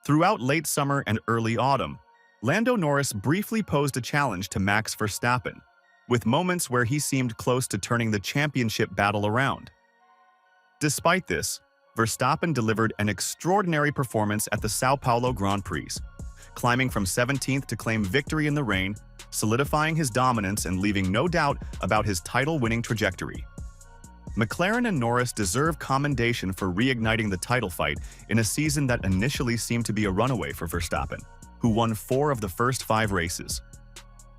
Throughout late summer and early autumn, Lando Norris briefly posed a challenge to Max Verstappen, with moments where he seemed close to turning the championship battle around. Despite this, Verstappen delivered an extraordinary performance at the Sao Paulo Grand Prix, climbing from 17th to claim victory in the rain, solidifying his dominance and leaving no doubt about his title-winning trajectory. McLaren and Norris deserve commendation for reigniting the title fight in a season that initially seemed to be a runaway for Verstappen, who won 4 of the first 5 races.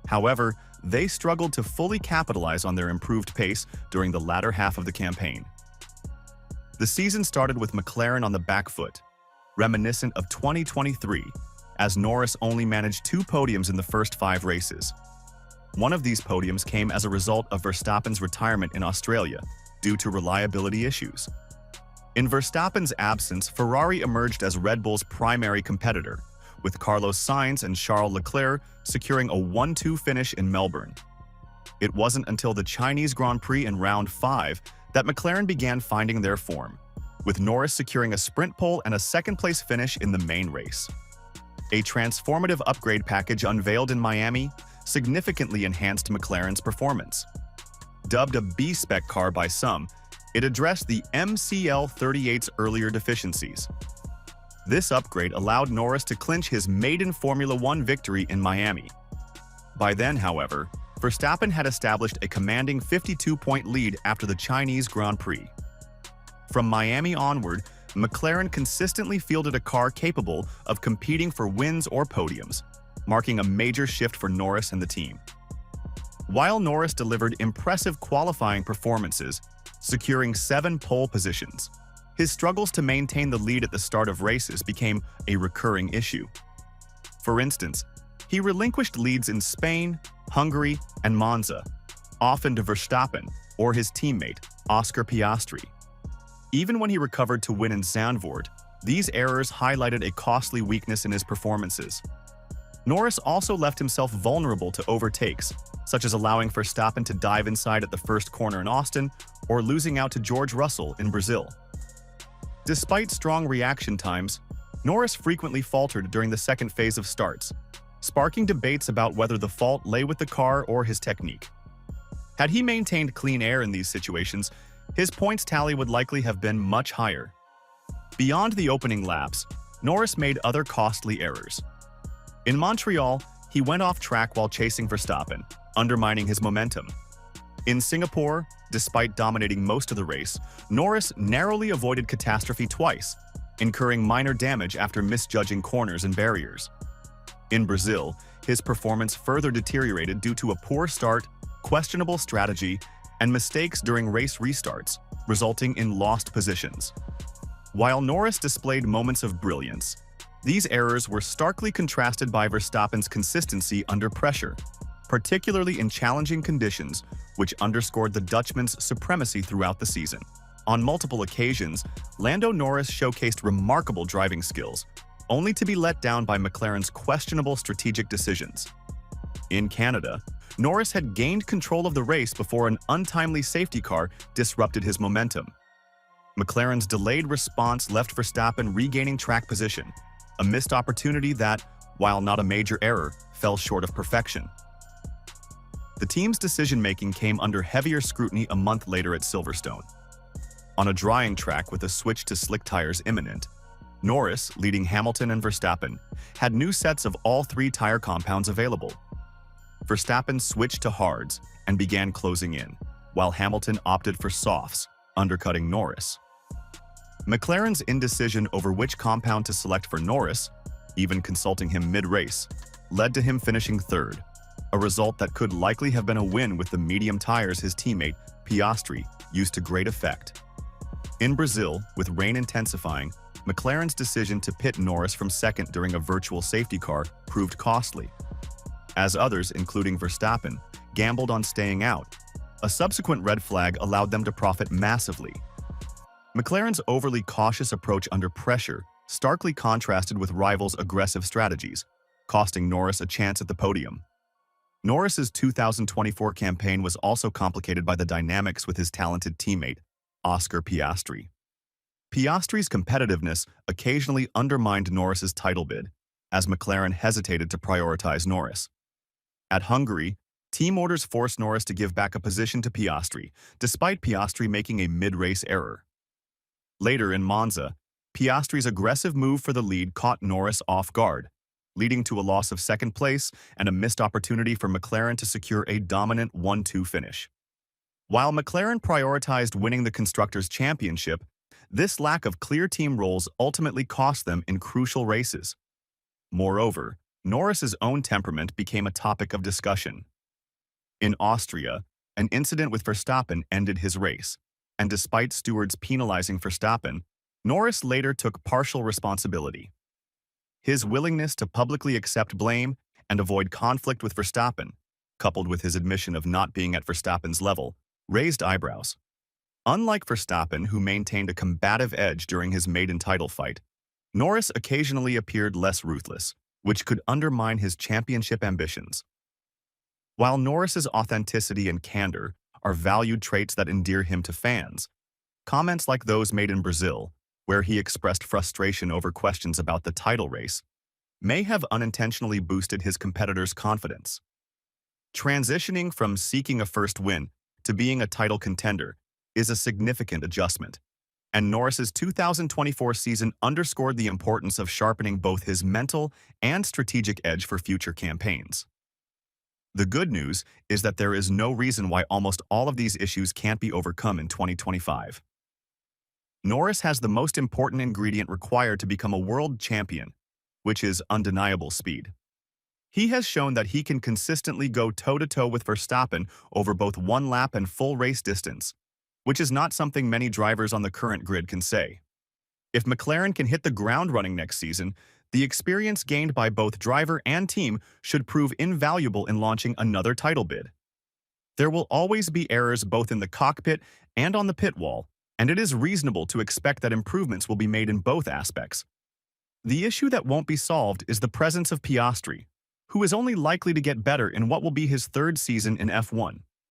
However, they struggled to fully capitalize on their improved pace during the latter half of the campaign. The season started with McLaren on the back foot, reminiscent of 2023, as Norris only managed 2 podiums in the first 5 races. One of these podiums came as a result of Verstappen's retirement in Australia due to reliability issues. In Verstappen's absence, Ferrari emerged as Red Bull's primary competitor, with Carlos Sainz and Charles Leclerc securing a 1-2 finish in Melbourne. It wasn't until the Chinese Grand Prix in round 5 that McLaren began finding their form, with Norris securing a sprint pole and a second-place finish in the main race. A transformative upgrade package unveiled in Miami significantly enhanced McLaren's performance. Dubbed a B-spec car by some, it addressed the MCL38's earlier deficiencies. This upgrade allowed Norris to clinch his maiden Formula One victory in Miami. By then, however, Verstappen had established a commanding 52-point lead after the Chinese Grand Prix. From Miami onward, McLaren consistently fielded a car capable of competing for wins or podiums, marking a major shift for Norris and the team. While Norris delivered impressive qualifying performances, securing 7 pole positions, his struggles to maintain the lead at the start of races became a recurring issue. For instance, he relinquished leads in Spain, Hungary, and Monza, often to Verstappen or his teammate, Oscar Piastri. Even when he recovered to win in Zandvoort, these errors highlighted a costly weakness in his performances. Norris also left himself vulnerable to overtakes, such as allowing Verstappen to dive inside at the first corner in Austin or losing out to George Russell in Brazil. Despite strong reaction times, Norris frequently faltered during the second phase of starts, sparking debates about whether the fault lay with the car or his technique. Had he maintained clean air in these situations, his points tally would likely have been much higher. Beyond the opening laps, Norris made other costly errors. In Montreal, he went off track while chasing Verstappen, undermining his momentum. In Singapore, despite dominating most of the race, Norris narrowly avoided catastrophe twice, incurring minor damage after misjudging corners and barriers. In Brazil, his performance further deteriorated due to a poor start, questionable strategy, and mistakes during race restarts, resulting in lost positions. While Norris displayed moments of brilliance, these errors were starkly contrasted by Verstappen's consistency under pressure, particularly in challenging conditions, which underscored the Dutchman's supremacy throughout the season. On multiple occasions, Lando Norris showcased remarkable driving skills, only to be let down by McLaren's questionable strategic decisions. In Canada, Norris had gained control of the race before an untimely safety car disrupted his momentum. McLaren's delayed response left Verstappen regaining track position, a missed opportunity that, while not a major error, fell short of perfection. The team's decision-making came under heavier scrutiny a month later at Silverstone. On a drying track with a switch to slick tires imminent, Norris, leading Hamilton and Verstappen, had new sets of all 3 tire compounds available. Verstappen switched to hards and began closing in, while Hamilton opted for softs, undercutting Norris. McLaren's indecision over which compound to select for Norris, even consulting him mid-race, led to him finishing 3rd, a result that could likely have been a win with the medium tires his teammate, Piastri, used to great effect. In Brazil, with rain intensifying, McLaren's decision to pit Norris from 2nd during a virtual safety car proved costly. As others, including Verstappen, gambled on staying out, a subsequent red flag allowed them to profit massively. McLaren's overly cautious approach under pressure starkly contrasted with rivals' aggressive strategies, costing Norris a chance at the podium. Norris's 2024 campaign was also complicated by the dynamics with his talented teammate, Oscar Piastri. Piastri's competitiveness occasionally undermined Norris's title bid, as McLaren hesitated to prioritize Norris. At Hungary, team orders forced Norris to give back a position to Piastri, despite Piastri making a mid-race error. Later in Monza, Piastri's aggressive move for the lead caught Norris off guard, leading to a loss of second place and a missed opportunity for McLaren to secure a dominant 1-2 finish. While McLaren prioritized winning the Constructors' Championship, this lack of clear team roles ultimately cost them in crucial races. Moreover, Norris's own temperament became a topic of discussion. In Austria, an incident with Verstappen ended his race, and despite stewards penalizing Verstappen, Norris later took partial responsibility. His willingness to publicly accept blame and avoid conflict with Verstappen, coupled with his admission of not being at Verstappen's level, raised eyebrows. Unlike Verstappen, who maintained a combative edge during his maiden title fight, Norris occasionally appeared less ruthless, which could undermine his championship ambitions. While Norris's authenticity and candor are valued traits that endear him to fans, comments like those made in Brazil, where he expressed frustration over questions about the title race, may have unintentionally boosted his competitors' confidence. Transitioning from seeking a first win to being a title contender is a significant adjustment, and Norris's 2024 season underscored the importance of sharpening both his mental and strategic edge for future campaigns. The good news is that there is no reason why almost all of these issues can't be overcome in 2025. Norris has the most important ingredient required to become a world champion, which is undeniable speed. He has shown that he can consistently go toe-to-toe with Verstappen over both one lap and full race distance, which is not something many drivers on the current grid can say. If McLaren can hit the ground running next season, the experience gained by both driver and team should prove invaluable in launching another title bid. There will always be errors both in the cockpit and on the pit wall, and it is reasonable to expect that improvements will be made in both aspects. The issue that won't be solved is the presence of Piastri, who is only likely to get better in what will be his third season in F1.